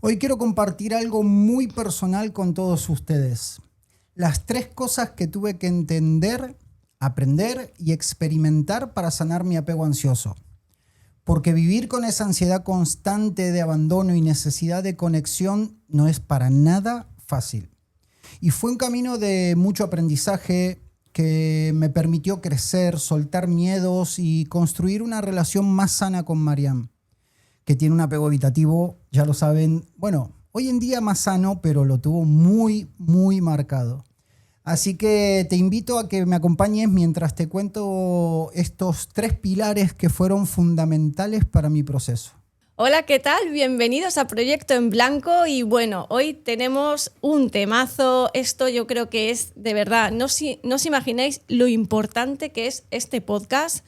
Hoy quiero compartir algo muy personal con todos ustedes. Las 3 cosas que tuve que entender, aprender y experimentar para sanar mi apego ansioso. Porque vivir con esa ansiedad constante de abandono y necesidad de conexión no es para nada fácil. Y fue un camino de mucho aprendizaje que me permitió crecer, soltar miedos y construir una relación más sana con Mariam, que tiene un apego evitativo, ya lo saben, bueno, hoy en día más sano, pero lo tuvo muy, muy marcado. Así que te invito a que me acompañes mientras te cuento estos 3 pilares que fueron fundamentales para mi proceso. Hola, ¿qué tal? Bienvenidos a Proyecto en Blanco y bueno, hoy tenemos un temazo. Esto yo creo que es de verdad, no os imagináis lo importante que es este podcast.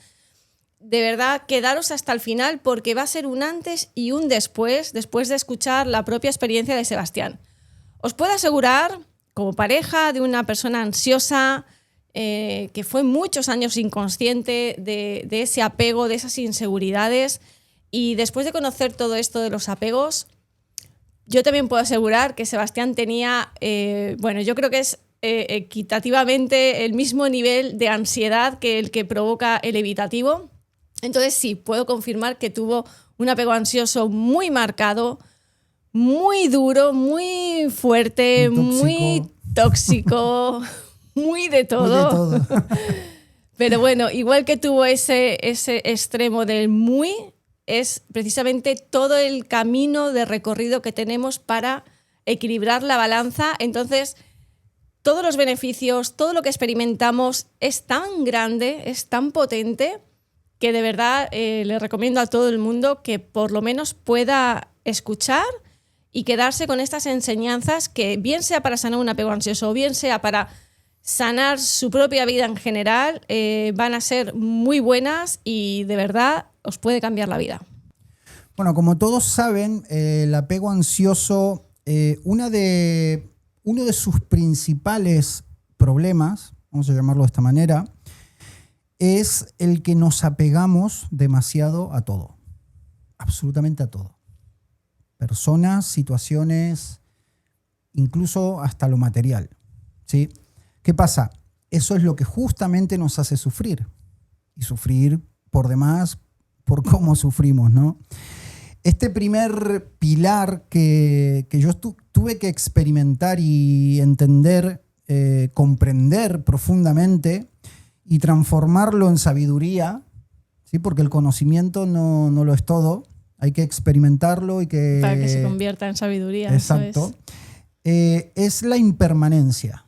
De verdad, quedaros hasta el final porque va a ser un antes y un después de escuchar la propia experiencia de Sebastián. Os puedo asegurar, como pareja de una persona ansiosa, que fue muchos años inconsciente de ese apego, de esas inseguridades, y después de conocer todo esto de los apegos, yo también puedo asegurar que Sebastián tenía, yo creo que es equitativamente el mismo nivel de ansiedad que el que provoca el evitativo. Entonces sí, puedo confirmar que tuvo un apego ansioso muy marcado, muy duro, muy fuerte, muy tóxico, muy de todo. Muy de todo. Pero bueno, igual que tuvo ese extremo del muy, es precisamente todo el camino de recorrido que tenemos para equilibrar la balanza. Entonces, todos los beneficios, todo lo que experimentamos es tan grande, es tan potente, que de verdad le recomiendo a todo el mundo que por lo menos pueda escuchar y quedarse con estas enseñanzas que bien sea para sanar un apego ansioso o bien sea para sanar su propia vida en general, van a ser muy buenas y de verdad os puede cambiar la vida. Bueno, como todos saben, el apego ansioso, uno de sus principales problemas, vamos a llamarlo de esta manera, es el que nos apegamos demasiado a todo, absolutamente a todo. Personas, situaciones, incluso hasta lo material, ¿sí? ¿Qué pasa? Eso es lo que justamente nos hace sufrir, y sufrir por demás por cómo sufrimos, ¿no? Este primer pilar que yo tuve que experimentar y entender, comprender profundamente y transformarlo en sabiduría, ¿sí? Porque el conocimiento no lo es todo, hay que experimentarlo y que... Para que se convierta en sabiduría. Exacto. Es la impermanencia.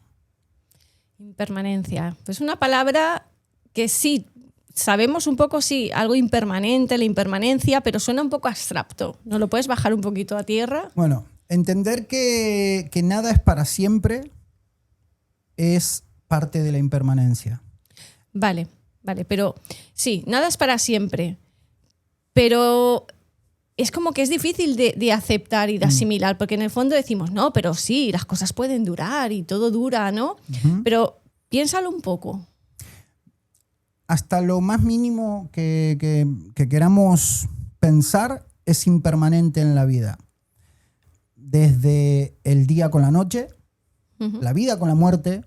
Impermanencia. Pues una palabra que sí, sabemos un poco, sí, algo impermanente, la impermanencia, pero suena un poco abstracto. ¿No lo puedes bajar un poquito a tierra? Bueno, entender que nada es para siempre es parte de la impermanencia. Vale, pero sí, nada es para siempre, pero es como que es difícil de aceptar y de asimilar, porque en el fondo decimos, no, pero sí, las cosas pueden durar y todo dura, ¿no? Pero piénsalo un poco. Hasta lo más mínimo que queramos pensar es impermanente en la vida. Desde el día con la noche, la vida con la muerte,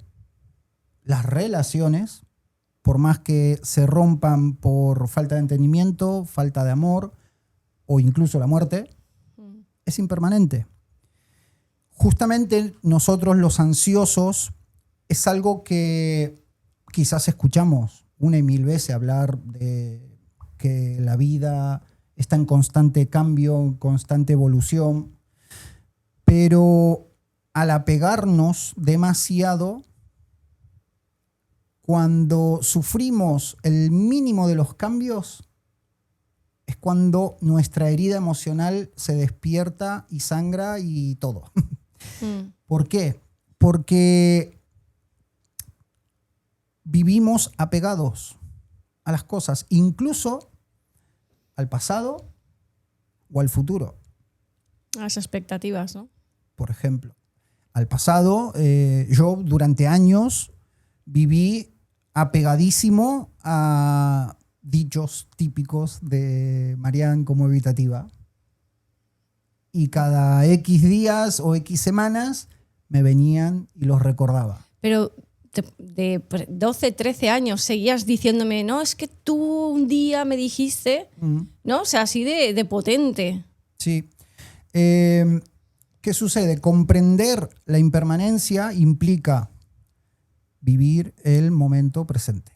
las relaciones, por más que se rompan por falta de entendimiento, falta de amor o incluso la muerte, es impermanente. Justamente nosotros los ansiosos es algo que quizás escuchamos una y mil veces hablar de que la vida está en constante cambio, en constante evolución, pero al apegarnos demasiado, cuando sufrimos el mínimo de los cambios, es cuando nuestra herida emocional se despierta y sangra y todo. ¿Por qué? Porque vivimos apegados a las cosas, incluso al pasado o al futuro. A las expectativas, ¿no? Por ejemplo, al pasado, yo durante años viví apegadísimo a dichos típicos de Mariam como evitativa. y cada X días o X semanas me venían y los recordaba. Pero de 12, 13 años seguías diciéndome, no, es que tú un día me dijiste, ¿no? O sea, así de potente. Sí. ¿Qué sucede? Comprender la impermanencia implica vivir el momento presente.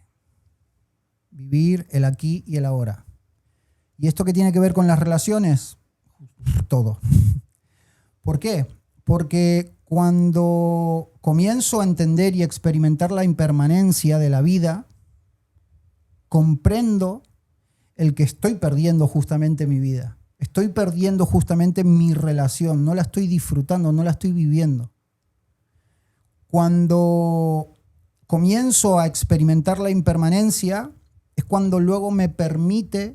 Vivir el aquí y el ahora. ¿Y esto qué tiene que ver con las relaciones? Todo. ¿Por qué? Porque cuando comienzo a entender y experimentar la impermanencia de la vida, comprendo el que estoy perdiendo justamente mi vida. Estoy perdiendo justamente mi relación. No la estoy disfrutando, no la estoy viviendo. Cuando comienzo a experimentar la impermanencia, es cuando luego me permite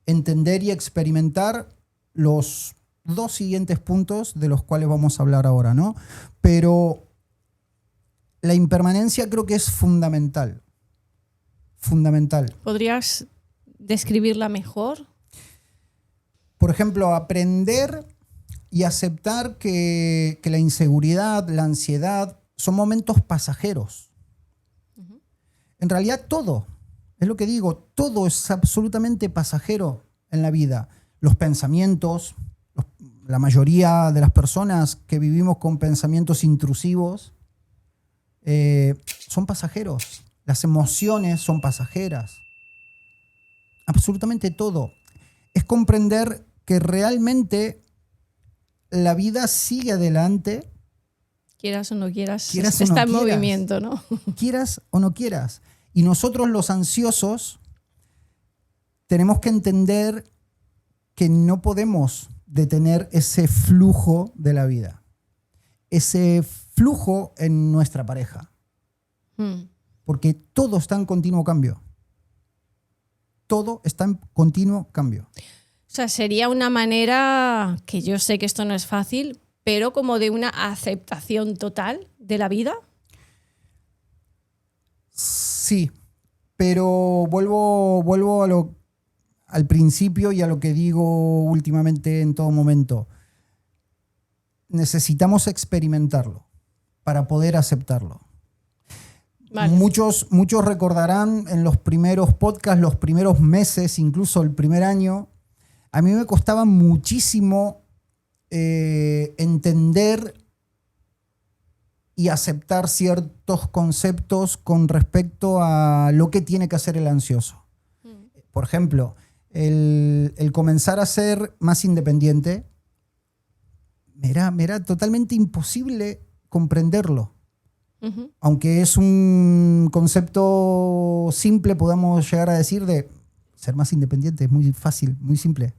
entender y experimentar los dos siguientes puntos de los cuales vamos a hablar ahora, ¿no? Pero la impermanencia creo que es fundamental. Fundamental. ¿Podrías describirla mejor? Por ejemplo, aprender y aceptar que la inseguridad, la ansiedad son momentos pasajeros. En realidad todo, es lo que digo, todo es absolutamente pasajero en la vida. Los pensamientos, la mayoría de las personas que vivimos con pensamientos intrusivos son pasajeros. Las emociones son pasajeras. Absolutamente todo. Es comprender que realmente la vida sigue adelante. Quieras o no quieras, está en movimiento, ¿no? Quieras o no quieras. Y nosotros los ansiosos tenemos que entender que no podemos detener ese flujo de la vida. Ese flujo en nuestra pareja. Porque todo está en continuo cambio. Todo está en continuo cambio. O sea, sería una manera, que yo sé que esto no es fácil, pero como de una aceptación total de la vida. Sí, pero vuelvo al principio y a lo que digo últimamente en todo momento. Necesitamos experimentarlo para poder aceptarlo. Vale. Muchos recordarán en los primeros podcasts, los primeros meses, incluso el primer año, a mí me costaba muchísimo entender y aceptar ciertos conceptos con respecto a lo que tiene que hacer el ansioso. Por ejemplo, el comenzar a ser más independiente me era totalmente imposible comprenderlo. Aunque es un concepto simple, podemos llegar a decir de ser más independiente, es muy fácil, muy simple.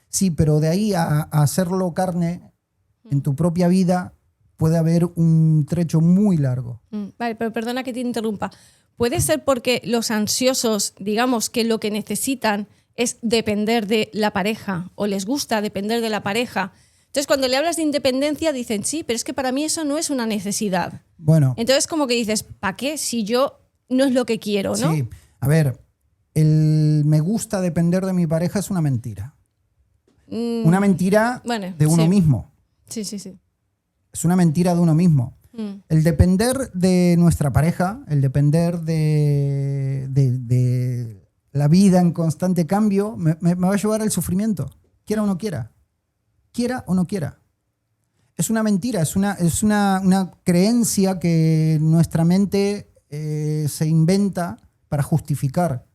Sí, pero de ahí a hacerlo carne en tu propia vida puede haber un trecho muy largo. Vale, pero perdona que te interrumpa. ¿Puede ser porque los ansiosos, digamos, que lo que necesitan es depender de la pareja o les gusta depender de la pareja? Entonces, cuando le hablas de independencia, dicen, sí, pero es que para mí eso no es una necesidad. Bueno. Entonces, como que dices, ¿para qué? Si yo no es lo que quiero, ¿no? Sí, a ver, el me gusta depender de mi pareja es una mentira. Una mentira de uno mismo. Sí. Es una mentira de uno mismo. El depender de nuestra pareja, el depender de la vida en constante cambio, me va a llevar al sufrimiento, quiera o no quiera. Quiera o no quiera. Es una mentira, es una creencia que nuestra mente se inventa para justificar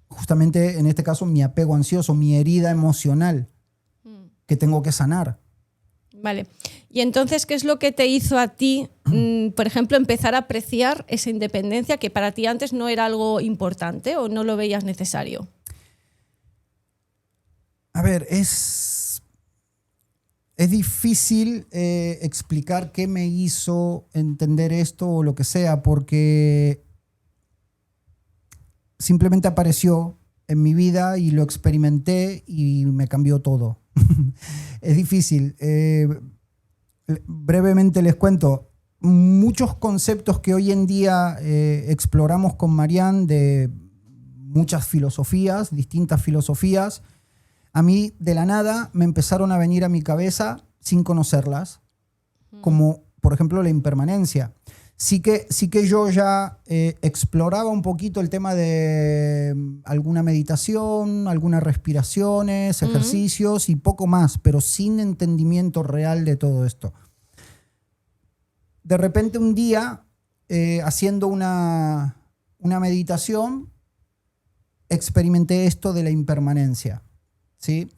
justamente en este caso mi apego ansioso, mi herida emocional que tengo que sanar. Vale. Y entonces, ¿qué es lo que te hizo a ti, por ejemplo, empezar a apreciar esa independencia que para ti antes no era algo importante o no lo veías necesario? A ver, es difícil explicar qué me hizo entender esto o lo que sea, porque simplemente apareció en mi vida y lo experimenté y me cambió todo. Es difícil. Brevemente les cuento. Muchos conceptos que hoy en día exploramos con Marianne de muchas filosofías, distintas filosofías, a mí de la nada me empezaron a venir a mi cabeza sin conocerlas, como por ejemplo la impermanencia. Sí que yo ya exploraba un poquito el tema de alguna meditación, algunas respiraciones, ejercicios y poco más, pero sin entendimiento real de todo esto. De repente un día, haciendo una meditación, experimenté esto de la impermanencia, ¿sí?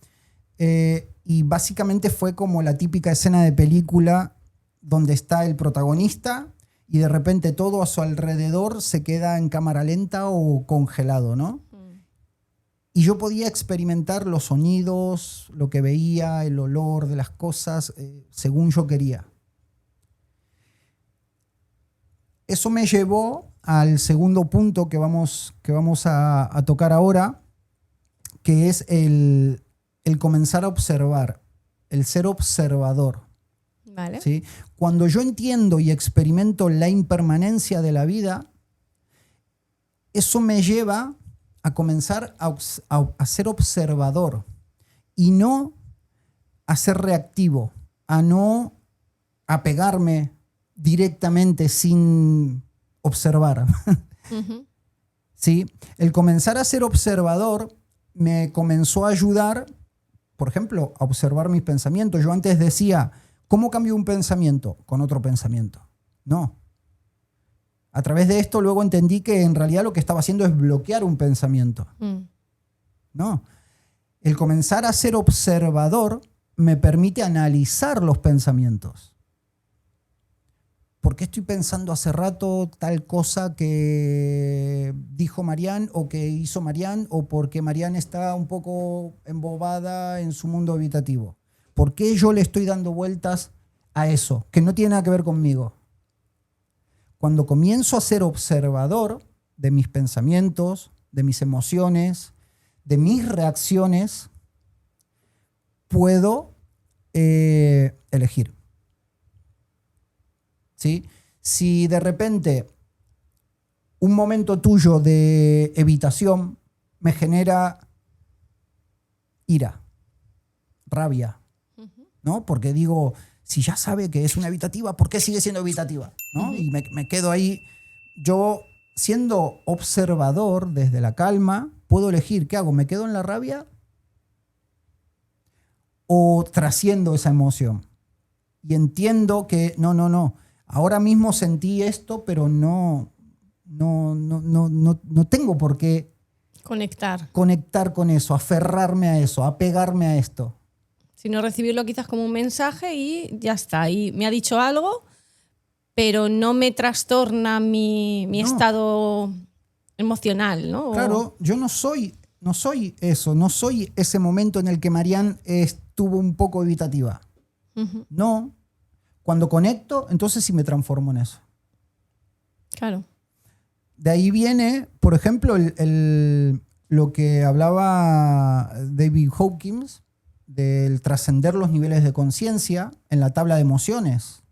Y básicamente fue como la típica escena de película donde está el protagonista y de repente todo a su alrededor se queda en cámara lenta o congelado, ¿no? Y yo podía experimentar los sonidos, lo que veía, el olor de las cosas, según yo quería. Eso me llevó al segundo punto que vamos a tocar ahora, que es el comenzar a observar, el ser observador. Vale. ¿Sí? Cuando yo entiendo y experimento la impermanencia de la vida, eso me lleva a comenzar a ser observador y no a ser reactivo, a no apegarme directamente sin observar. ¿Sí? El comenzar a ser observador me comenzó a ayudar, por ejemplo, a observar mis pensamientos. Yo antes decía, ¿cómo cambio un pensamiento? Con otro pensamiento. No. A través de esto luego entendí que en realidad lo que estaba haciendo es bloquear un pensamiento. No. El comenzar a ser observador me permite analizar los pensamientos. ¿Por qué estoy pensando hace rato tal cosa que dijo Marianne o que hizo Marianne, o porque Marianne está un poco embobada en su mundo habitativo? ¿Por qué yo le estoy dando vueltas a eso, que no tiene nada que ver conmigo? Cuando comienzo a ser observador de mis pensamientos, de mis emociones, de mis reacciones, puedo elegir. ¿Sí? Si de repente un momento tuyo de evitación me genera ira, rabia, ¿no? Porque digo, si ya sabe que es una evitativa, ¿por qué sigue siendo evitativa? ¿No? Y me quedo ahí. Yo, siendo observador desde la calma, puedo elegir qué hago. ¿Me quedo en la rabia o trasciendo esa emoción? Y entiendo que no. Ahora mismo sentí esto, pero no tengo por qué conectar con eso, aferrarme a eso, apegarme a esto. Sino recibirlo quizás como un mensaje y ya está. Y me ha dicho algo, pero no me trastorna mi estado emocional, ¿no? Claro, yo no soy eso, no soy ese momento en el que Marianne estuvo un poco evitativa. No. Cuando conecto, entonces sí me transformo en eso. Claro. De ahí viene, por ejemplo, lo que hablaba David Hawkins del trascender los niveles de conciencia en la tabla de emociones.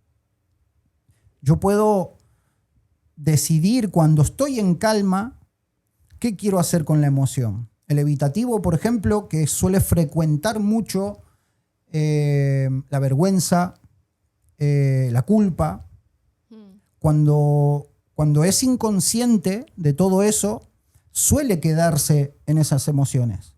Yo puedo decidir cuando estoy en calma qué quiero hacer con la emoción. El evitativo, por ejemplo, que suele frecuentar mucho la vergüenza, la culpa, cuando es inconsciente de todo eso, suele quedarse en esas emociones.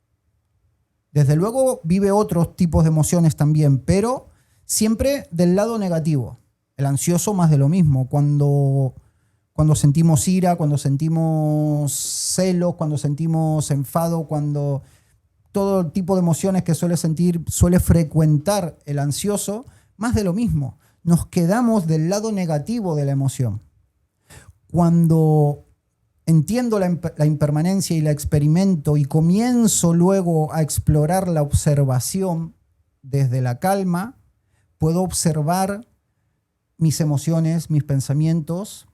Desde luego vive otros tipos de emociones también, pero siempre del lado negativo. El ansioso más de lo mismo. Cuando sentimos ira, cuando sentimos celos, cuando sentimos enfado, cuando todo tipo de emociones que suele frecuentar el ansioso, más de lo mismo. Nos quedamos del lado negativo de la emoción. Cuando entiendo la impermanencia y la experimento y comienzo luego a explorar la observación desde la calma, puedo observar mis emociones, mis pensamientos,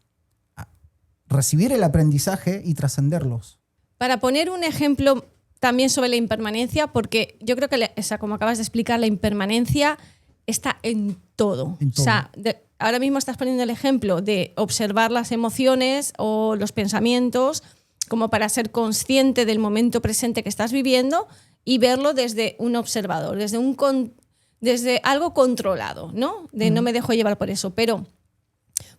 recibir el aprendizaje y trascenderlos. Para poner un ejemplo también sobre la impermanencia, porque yo creo que, como acabas de explicar, la impermanencia está en todo. O sea, ahora mismo estás poniendo el ejemplo de observar las emociones o los pensamientos como para ser consciente del momento presente que estás viviendo, y verlo desde un observador, desde algo controlado, ¿no? No me dejo llevar por eso. Pero,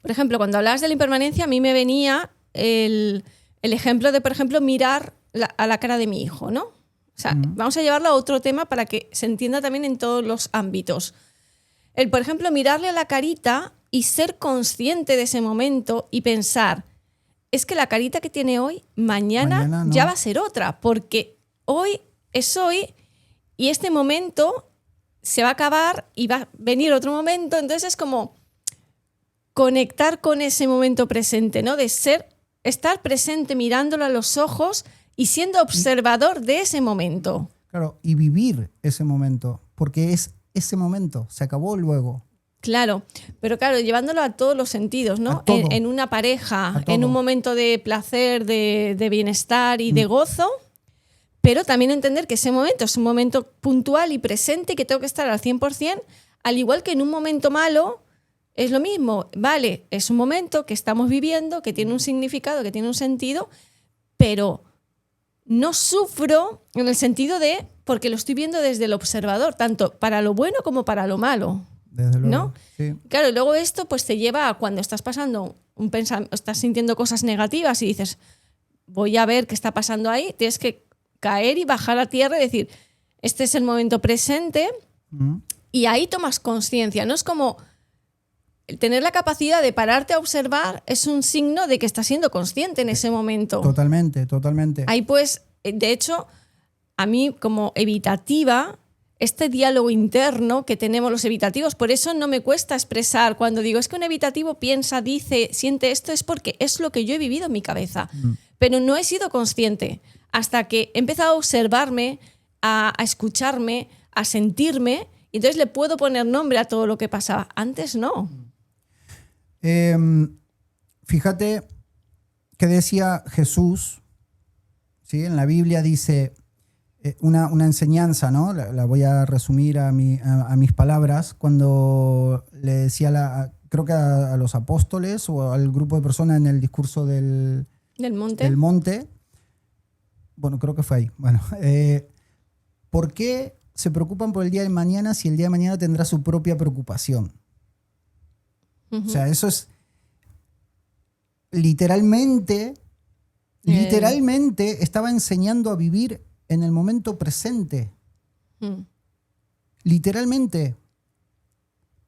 por ejemplo, cuando hablabas de la impermanencia, a mí me venía el ejemplo de, por ejemplo, mirar a la cara de mi hijo, ¿no? O sea, vamos a llevarlo a otro tema para que se entienda también en todos los ámbitos. Por ejemplo, mirarle a la carita y ser consciente de ese momento y pensar, es que la carita que tiene hoy, mañana no. Ya va a ser otra, porque hoy es hoy y este momento se va a acabar y va a venir otro momento. Entonces es como conectar con ese momento presente, ¿no? De estar presente mirándolo a los ojos y siendo observador de ese momento. Claro, y vivir ese momento, porque es ese momento, se acabó luego. Claro, pero claro, llevándolo a todos los sentidos, ¿no? En una pareja, en un momento de placer, de bienestar y de gozo, pero también entender que ese momento es un momento puntual y presente y que tengo que estar al 100%, al igual que en un momento malo es lo mismo. Vale, es un momento que estamos viviendo, que tiene un significado, que tiene un sentido, pero no sufro en el sentido de, porque lo estoy viendo desde el observador, tanto para lo bueno como para lo malo. Desde luego, ¿no? Sí. Claro, y luego esto pues te lleva a cuando estás pasando estás sintiendo cosas negativas y dices, voy a ver qué está pasando ahí, tienes que caer y bajar a tierra y decir, este es el momento presente, y ahí tomas conciencia. No es como tener la capacidad de pararte a observar, es un signo de que estás siendo consciente en ese momento. Totalmente, totalmente. Ahí pues, de hecho, a mí como evitativa, este diálogo interno que tenemos los evitativos, por eso no me cuesta expresar cuando digo, es que un evitativo piensa, dice, siente esto, es porque es lo que yo he vivido en mi cabeza. Pero no he sido consciente hasta que he empezado a observarme, a escucharme, a sentirme, y entonces le puedo poner nombre a todo lo que pasaba. Antes no. Fíjate que decía Jesús, ¿sí? En la Biblia dice una enseñanza, ¿no? La voy a resumir a mis palabras, cuando le decía, creo que a los apóstoles o al grupo de personas en el discurso del monte. Bueno, creo que fue ahí. Bueno, ¿por qué se preocupan por el día de mañana si el día de mañana tendrá su propia preocupación? O sea, eso es literalmente estaba enseñando a vivir en el momento presente. Literalmente.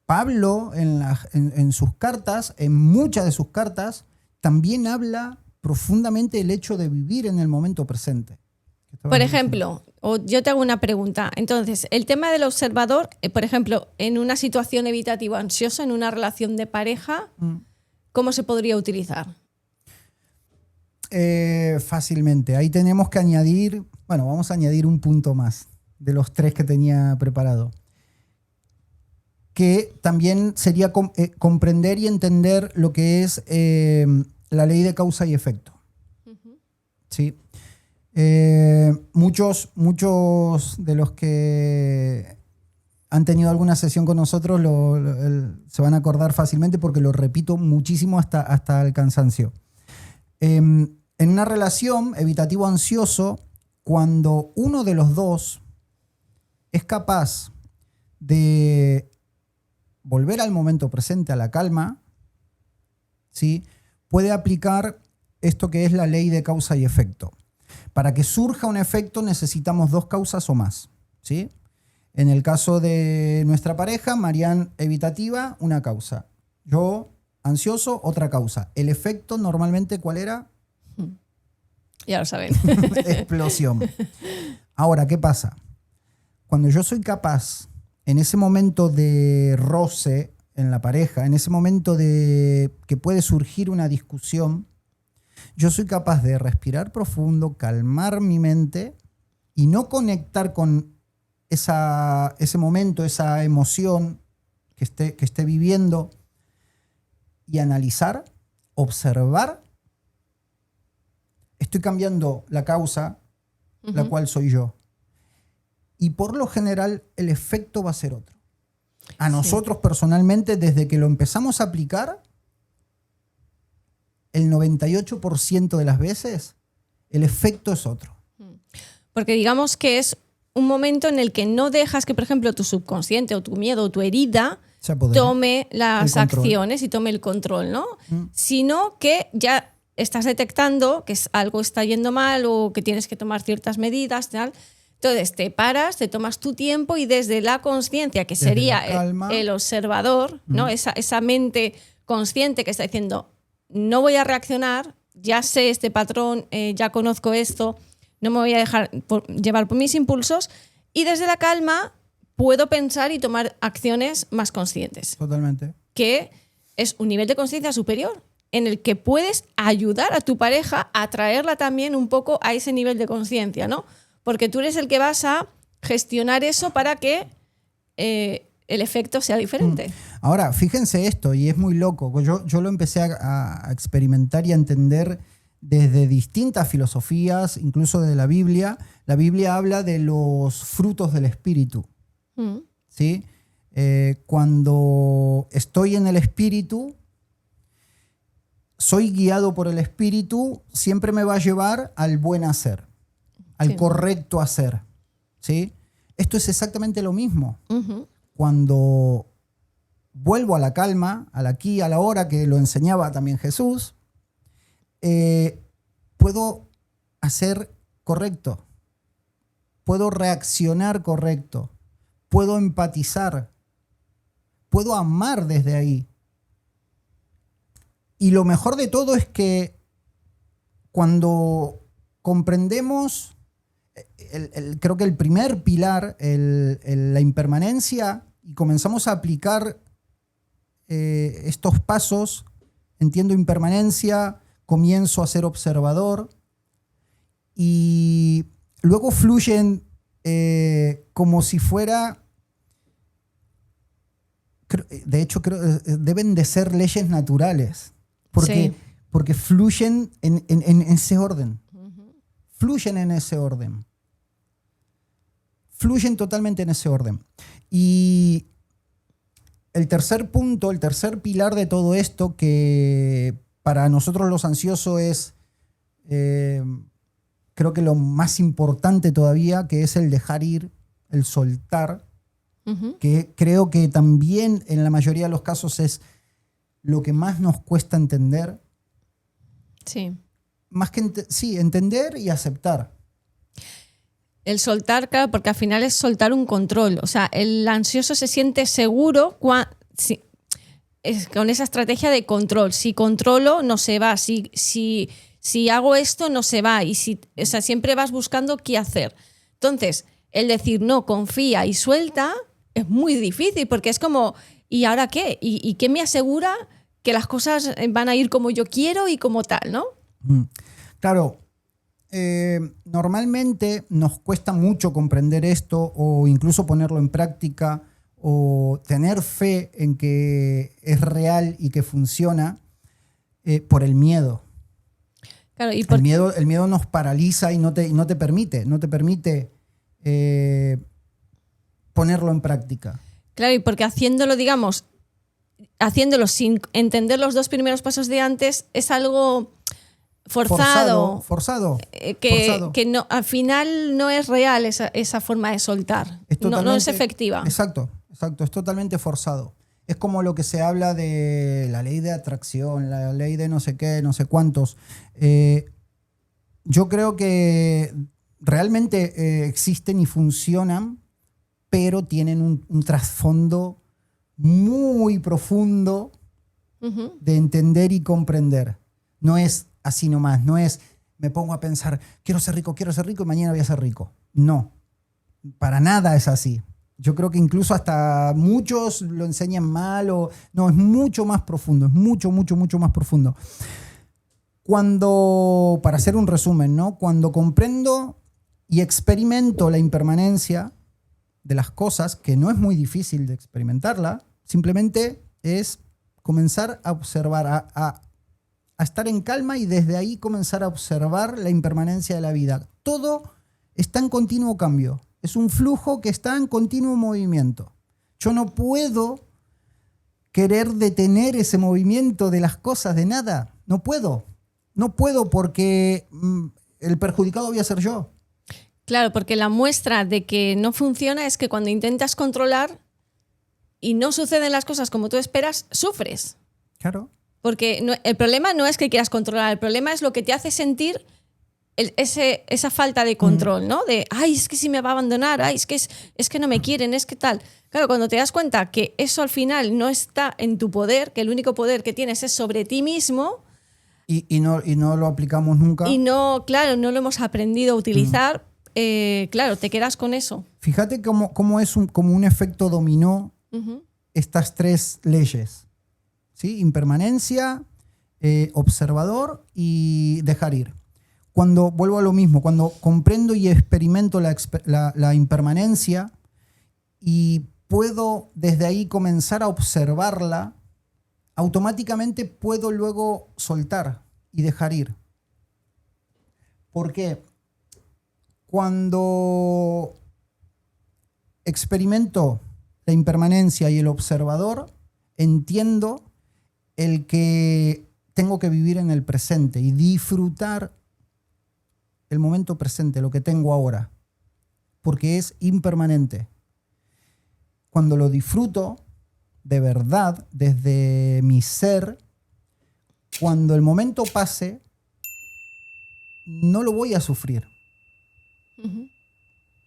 Pablo en sus cartas, en muchas de sus cartas, también habla profundamente del hecho de vivir en el momento presente. Por ejemplo, yo te hago una pregunta. Entonces, el tema del observador, por ejemplo, en una situación evitativa ansiosa, en una relación de pareja, ¿cómo se podría utilizar? Fácilmente. Ahí tenemos que añadir, vamos a añadir un punto más de los 3 que tenía preparado. Que también sería comprender y entender lo que es la ley de causa y efecto. ¿Sí? Muchos de los que han tenido alguna sesión con nosotros se van a acordar fácilmente porque lo repito muchísimo hasta el cansancio. En una relación evitativo-ansioso, cuando uno de los dos es capaz de volver al momento presente, a la calma, ¿sí? Puede aplicar esto que es la ley de causa y efecto. Para que surja un efecto necesitamos 2 causas o más, ¿sí? En el caso de nuestra pareja, Marian evitativa, una causa. Yo ansioso, otra causa. El efecto normalmente, ¿cuál era? Ya lo saben. Explosión. Ahora, ¿qué pasa? Cuando yo soy capaz, en ese momento de roce en la pareja, en ese momento de que puede surgir una discusión, yo soy capaz de respirar profundo, calmar mi mente y no conectar con ese momento, esa emoción que esté viviendo, y analizar, observar. Estoy cambiando la causa, la cual soy yo. Y por lo general el efecto va a ser otro. A nosotros personalmente, desde que lo empezamos a aplicar, el 98% de las veces el efecto es otro. Porque digamos que es un momento en el que no dejas que, por ejemplo, tu subconsciente o tu miedo o tu herida tome las acciones y tome el control, ¿no? Sino que ya estás detectando que algo está yendo mal o que tienes que tomar ciertas medidas, tal. Entonces te paras, te tomas tu tiempo y desde la conciencia, que sería el observador, ¿no? Esa mente consciente que está diciendo, no voy a reaccionar, ya sé este patrón, ya conozco esto, no me voy a dejar llevar por mis impulsos, y desde la calma puedo pensar y tomar acciones más conscientes. Totalmente. Que es un nivel de conciencia superior en el que puedes ayudar a tu pareja a traerla también un poco a ese nivel de conciencia, ¿no? Porque tú eres el que vas a gestionar eso para que el efecto sea diferente. Ahora, fíjense esto, y es muy loco. Yo lo empecé a experimentar y a entender desde distintas filosofías, incluso de la Biblia. La Biblia habla de los frutos del espíritu. ¿Sí? Cuando estoy en el espíritu, soy guiado por el espíritu, siempre me va a llevar al buen hacer, al correcto hacer. ¿Sí? Esto es exactamente lo mismo. Cuando vuelvo a la calma, al aquí, a la hora, que lo enseñaba también Jesús, puedo hacer correcto, puedo reaccionar correcto, puedo empatizar, puedo amar desde ahí. Y lo mejor de todo es que cuando comprendemos, creo que el primer pilar, la impermanencia, y comenzamos a aplicar estos pasos, entiendo impermanencia, comienzo a ser observador y luego fluyen como si fuera, de hecho deben de ser leyes naturales, porque fluyen en ese orden. Fluyen en ese orden. Fluyen totalmente en ese orden. Y el tercer punto, el tercer pilar de todo esto, que para nosotros los ansiosos es, creo que lo más importante todavía, que es el dejar ir, el soltar, que creo que también en la mayoría de los casos es lo que más nos cuesta entender. Sí. Más que entender y aceptar. El soltar, claro, porque al final es soltar un control. O sea, el ansioso se siente seguro con esa estrategia de control. Si controlo, no se va. Si hago esto, no se va. Y siempre vas buscando qué hacer. Entonces, el decir no, confía y suelta es muy difícil, porque es como, ¿y ahora qué? ¿Y qué me asegura que las cosas van a ir como yo quiero y como tal, ¿no? Claro. Normalmente nos cuesta mucho comprender esto o incluso ponerlo en práctica o tener fe en que es real y que funciona por el miedo. Claro, el miedo nos paraliza y no te permite ponerlo en práctica. Claro, y porque haciéndolo sin entender los dos primeros pasos de antes es algo forzado. Que no, al final no es real esa forma de soltar. No es efectiva. Exacto. Es totalmente forzado. Es como lo que se habla de la ley de atracción, la ley de no sé qué, no sé cuántos. Yo creo que realmente existen y funcionan, pero tienen un trasfondo muy profundo de entender y comprender. No es así nomás, no es me pongo a pensar, quiero ser rico y mañana voy a ser rico. No, para nada es así. Yo creo que incluso hasta muchos lo enseñan mal no, es mucho más profundo, es mucho más profundo. Para hacer un resumen, ¿no? Cuando comprendo y experimento la impermanencia de las cosas, que no es muy difícil de experimentarla, simplemente es comenzar a observar, a estar en calma y desde ahí comenzar a observar la impermanencia de la vida. Todo está en continuo cambio. Es un flujo que está en continuo movimiento. Yo no puedo querer detener ese movimiento de las cosas, de nada. No puedo porque el perjudicado voy a ser yo. Claro, porque la muestra de que no funciona es que cuando intentas controlar y no suceden las cosas como tú esperas, sufres. Claro. Porque el problema no es que quieras controlar, el problema es lo que te hace sentir esa falta de control, ¿no? De, ay, es que si me va a abandonar, ay, es que no me quieren, es que tal. Claro, cuando te das cuenta que eso al final no está en tu poder, que el único poder que tienes es sobre ti mismo. Y no lo aplicamos nunca. Y no, claro, no lo hemos aprendido a utilizar, claro, te quedas con eso. Fíjate cómo es como un efecto dominó estas tres leyes. ¿Sí? Impermanencia, observador y dejar ir. Cuando vuelvo a lo mismo, cuando comprendo y experimento la impermanencia y puedo desde ahí comenzar a observarla, automáticamente puedo luego soltar y dejar ir. ¿Por qué? Cuando experimento la impermanencia y el observador, entiendo el que tengo que vivir en el presente y disfrutar el momento presente, lo que tengo ahora, porque es impermanente. Cuando lo disfruto de verdad, desde mi ser, cuando el momento pase, no lo voy a sufrir.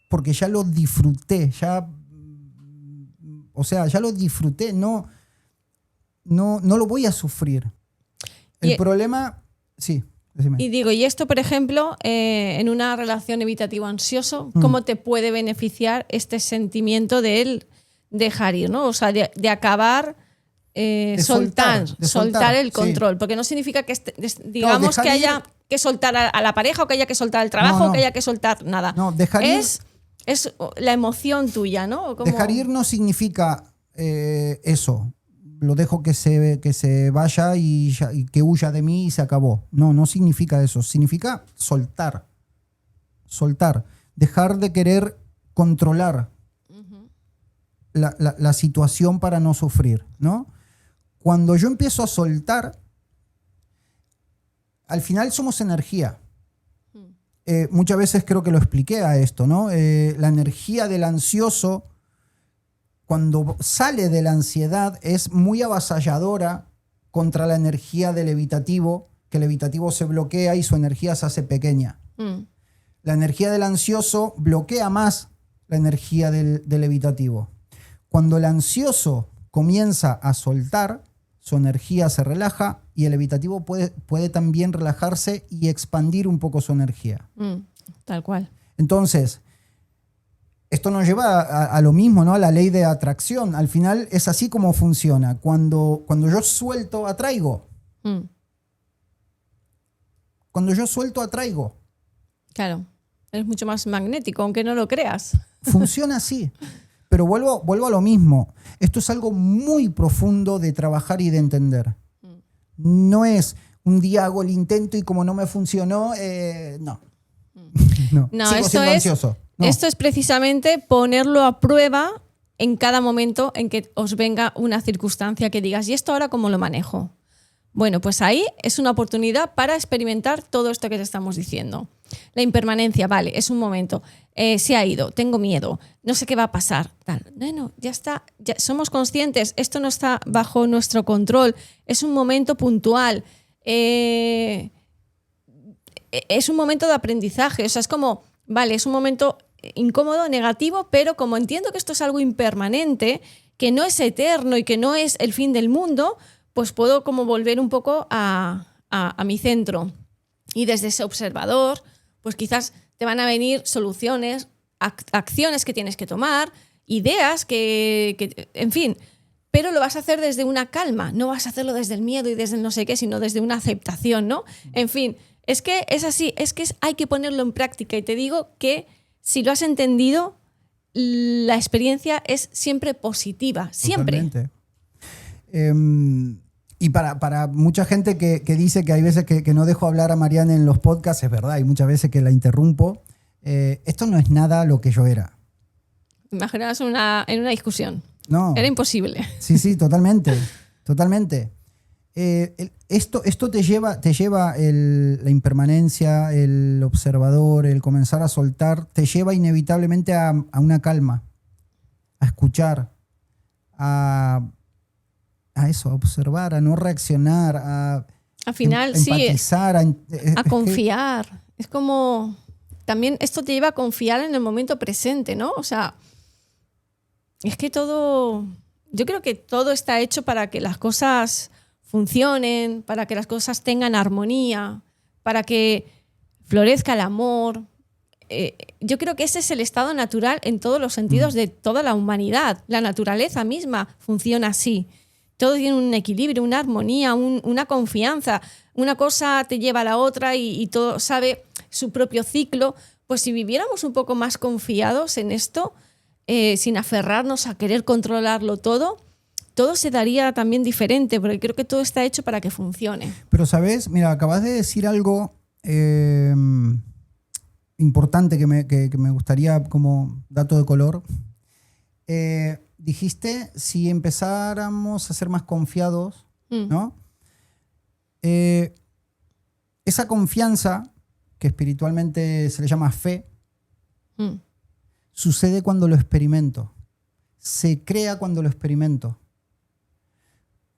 Porque ya lo disfruté, ya lo disfruté, no lo voy a sufrir. El problema, sí. Decime. Y digo, y esto, por ejemplo, en una relación evitativo-ansioso, ¿cómo te puede beneficiar este sentimiento de él dejar ir, ¿no? O sea, de acabar, soltar el control. Sí. Porque no significa que, digamos, que haya que soltar a la pareja o que haya que soltar el trabajo o que haya que soltar nada. No, dejar ir es la emoción tuya, ¿no? ¿Cómo? Dejar ir no significa eso. Lo dejo que se vaya y que huya de mí y se acabó. No significa eso. Significa soltar. Soltar. Dejar de querer controlar la situación para no sufrir, ¿no? Cuando yo empiezo a soltar, al final somos energía. Muchas veces creo que lo expliqué a esto, ¿no? La energía del ansioso, cuando sale de la ansiedad, es muy avasalladora contra la energía del evitativo, que el evitativo se bloquea y su energía se hace pequeña. La energía del ansioso bloquea más la energía del evitativo. Cuando el ansioso comienza a soltar, su energía se relaja y el evitativo puede también relajarse y expandir un poco su energía. Tal cual. Entonces, esto nos lleva a lo mismo, ¿no? A la ley de atracción. Al final es así como funciona. Cuando yo suelto, atraigo. Cuando yo suelto, atraigo. Claro. Es mucho más magnético, aunque no lo creas. Funciona así. Pero vuelvo a lo mismo. Esto es algo muy profundo de trabajar y de entender. No es un día hago el intento y como no me funcionó, no. No, sigo siendo ansioso. No. Esto es precisamente ponerlo a prueba en cada momento en que os venga una circunstancia que digas, ¿y esto ahora cómo lo manejo? Bueno, pues ahí es una oportunidad para experimentar todo esto que te estamos diciendo. La impermanencia, vale, es un momento. Se ha ido, tengo miedo, no sé qué va a pasar. Bueno, ya está, ya somos conscientes, esto no está bajo nuestro control, es un momento puntual. Es un momento de aprendizaje, o sea, es como, vale, es un momento incómodo, negativo, pero como entiendo que esto es algo impermanente, que no es eterno y que no es el fin del mundo, pues puedo como volver un poco a mi centro. Y desde ese observador, pues quizás te van a venir soluciones, acciones que tienes que tomar, ideas que en fin, pero lo vas a hacer desde una calma, no vas a hacerlo desde el miedo y desde el no sé qué, sino desde una aceptación, ¿no? En fin, es que es así, hay que ponerlo en práctica y te digo que si lo has entendido, la experiencia es siempre positiva, siempre. Totalmente. Y para mucha gente que dice que hay veces que no dejo hablar a Marianne en los podcasts, es verdad, hay muchas veces que la interrumpo. Esto no es nada lo que yo era. Imaginabas en una discusión. No. Era imposible. Sí, totalmente. Totalmente. Esto te lleva la impermanencia, el observador, el comenzar a soltar, te lleva inevitablemente a una calma, a escuchar, a eso, a observar, a no reaccionar, Al final, empatizar, a confiar. Es como... También esto te lleva a confiar en el momento presente, ¿no? O sea, es que todo... Yo creo que todo está hecho para que las cosas funcionen, para que las cosas tengan armonía, para que florezca el amor. Yo creo que ese es el estado natural en todos los sentidos de toda la humanidad. La naturaleza misma funciona así. Todo tiene un equilibrio, una armonía, una confianza. Una cosa te lleva a la otra y todo sabe su propio ciclo. Pues si viviéramos un poco más confiados en esto, sin aferrarnos a querer controlarlo todo se daría también diferente, porque creo que todo está hecho para que funcione. Pero, ¿sabes? Mira, acabas de decir algo importante que me gustaría como dato de color. Dijiste, si empezáramos a ser más confiados, ¿no? Esa confianza, que espiritualmente se le llama fe, sucede cuando lo experimento. Se crea cuando lo experimento.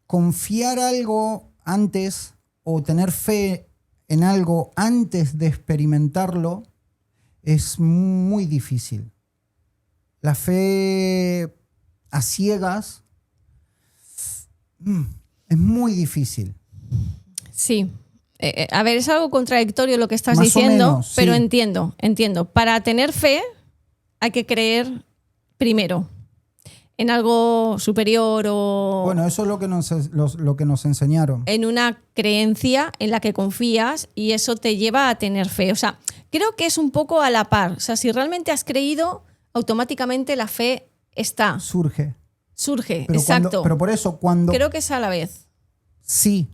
Confiar algo antes o tener fe en algo antes de experimentarlo es muy difícil. La fe a ciegas es muy difícil. Sí. A ver, es algo contradictorio lo que estás Más diciendo, o menos, pero sí. entiendo. Para tener fe hay que creer primero en algo superior o Bueno, eso es lo que nos enseñaron. en una creencia en la que confías y eso te lleva a tener fe. O sea, creo que es un poco a la par. O sea, si realmente has creído, automáticamente la fe está. Surge. Pero exacto. Pero por eso, cuando... Creo que es a la vez. Sí,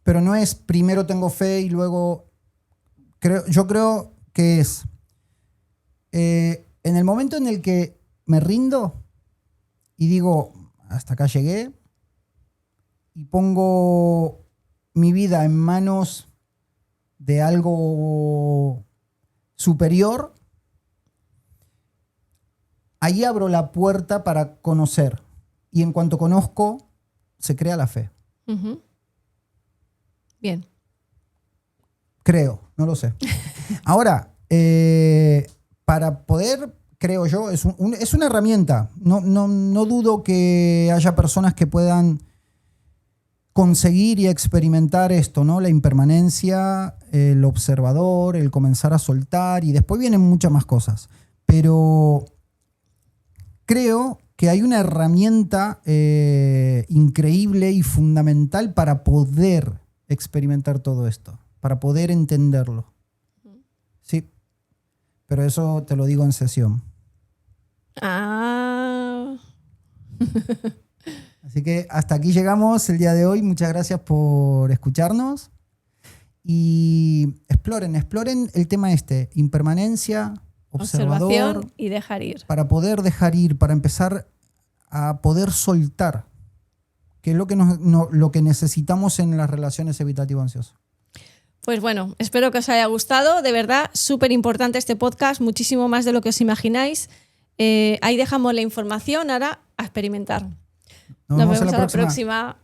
pero no es primero tengo fe y luego... Yo creo que es... en el momento en el que me rindo y digo, hasta acá llegué, y pongo mi vida en manos de algo superior, ahí abro la puerta para conocer. Y en cuanto conozco, se crea la fe. Uh-huh. Bien. Creo, no lo sé. Ahora, para poder, creo yo, es una herramienta. No dudo que haya personas que puedan conseguir y experimentar esto, ¿no? La impermanencia, el observador, el comenzar a soltar, y después vienen muchas más cosas. Pero creo que hay una herramienta increíble y fundamental para poder experimentar todo esto, para poder entenderlo. Sí, pero eso te lo digo en sesión. Ah. Así que hasta aquí llegamos el día de hoy. Muchas gracias por escucharnos. Y exploren el tema impermanencia, observador, observación y dejar ir. Para poder dejar ir, para empezar a poder soltar, que es lo que necesitamos en las relaciones evitativo-ansiosas. Pues bueno, espero que os haya gustado. De verdad, súper importante este podcast, muchísimo más de lo que os imagináis. Ahí dejamos la información, ahora a experimentar. Nos vemos a la próxima.